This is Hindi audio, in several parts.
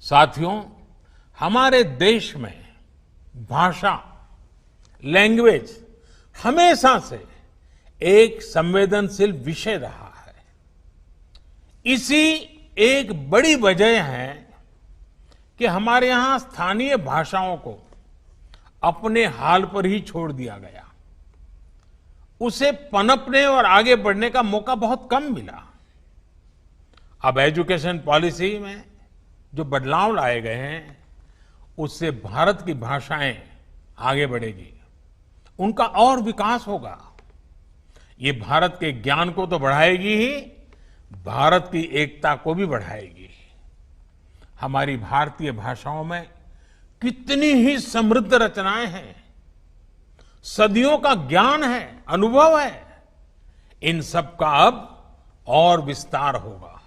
साथियों, हमारे देश में भाषा, लैंग्वेज हमेशा से एक संवेदनशील विषय रहा है। इसी एक बड़ी वजह है कि हमारे यहां स्थानीय भाषाओं को अपने हाल पर ही छोड़ दिया गया। उसे पनपने और आगे बढ़ने का मौका बहुत कम मिला। अब एजुकेशन पॉलिसी में जो बदलाव लाए गए हैं, उससे भारत की भाषाएं आगे बढ़ेगी, उनका और विकास होगा। ये भारत के ज्ञान को तो बढ़ाएगी ही, भारत की एकता को भी बढ़ाएगी। हमारी भारतीय भाषाओं में कितनी ही समृद्ध रचनाएं हैं, सदियों का ज्ञान है, अनुभव है। इन सब का अब और विस्तार होगा।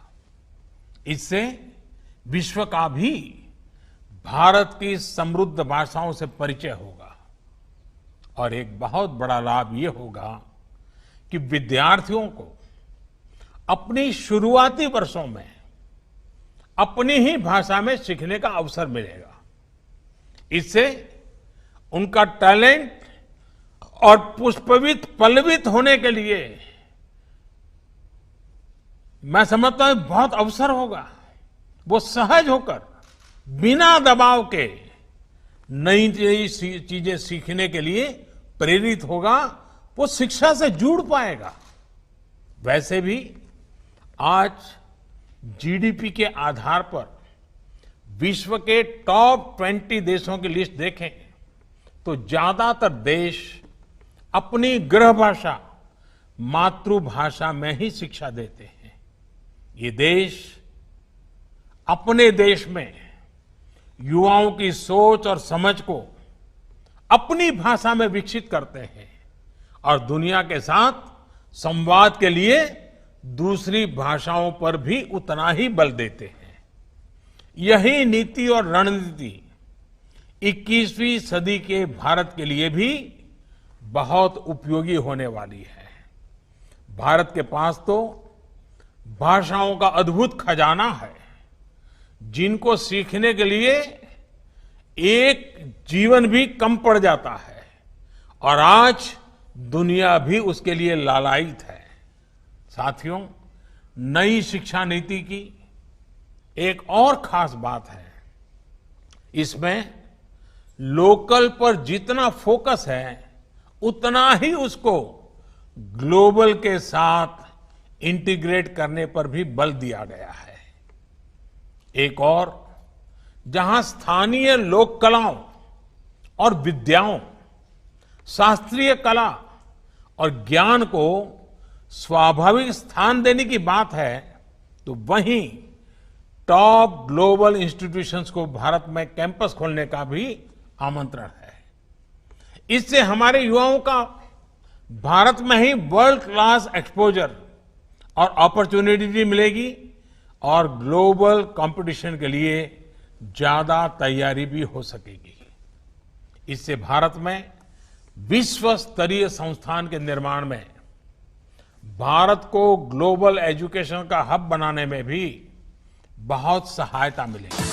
इससे विश्व का भी भारत की समृद्ध भाषाओं से परिचय होगा। और एक बहुत बड़ा लाभ ये होगा कि विद्यार्थियों को अपनी शुरुआती वर्षों में अपनी ही भाषा में सीखने का अवसर मिलेगा। इससे उनका टैलेंट और पुष्पवित पल्लवित होने के लिए मैं समझता हूं बहुत अवसर होगा। वो सहज होकर बिना दबाव के नई नई चीजें सीखने के लिए प्रेरित होगा। वो शिक्षा से जुड़ पाएगा। वैसे भी आज जीडीपी के आधार पर विश्व के टॉप 20 देशों की लिस्ट देखें तो ज्यादातर देश अपनी गृह भाषा, मातृभाषा में ही शिक्षा देते हैं। ये देश अपने देश में युवाओं की सोच और समझ को अपनी भाषा में विकसित करते हैं और दुनिया के साथ संवाद के लिए दूसरी भाषाओं पर भी उतना ही बल देते हैं। यही नीति और रणनीति 21वीं सदी के भारत के लिए भी बहुत उपयोगी होने वाली है। भारत के पास तो भाषाओं का अद्भुत खजाना है, जिनको सीखने के लिए एक जीवन भी कम पड़ जाता है और आज दुनिया भी उसके लिए लालायित है। साथियों, नई शिक्षा नीति की एक और खास बात है, इसमें लोकल पर जितना फोकस है उतना ही उसको ग्लोबल के साथ इंटीग्रेट करने पर भी बल दिया गया है। एक और, जहां स्थानीय लोक कलाओं और विद्याओं, शास्त्रीय कला और ज्ञान को स्वाभाविक स्थान देने की बात है, तो वहीं टॉप ग्लोबल इंस्टीट्यूशंस को भारत में कैंपस खोलने का भी आमंत्रण है। इससे हमारे युवाओं का भारत में ही वर्ल्ड क्लास एक्सपोजर और अपॉर्चुनिटी भी मिलेगी और ग्लोबल कंपटीशन के लिए ज्यादा तैयारी भी हो सकेगी। इससे भारत में विश्व स्तरीय संस्थान के निर्माण में, भारत को ग्लोबल एजुकेशन का हब बनाने में भी बहुत सहायता मिलेगी।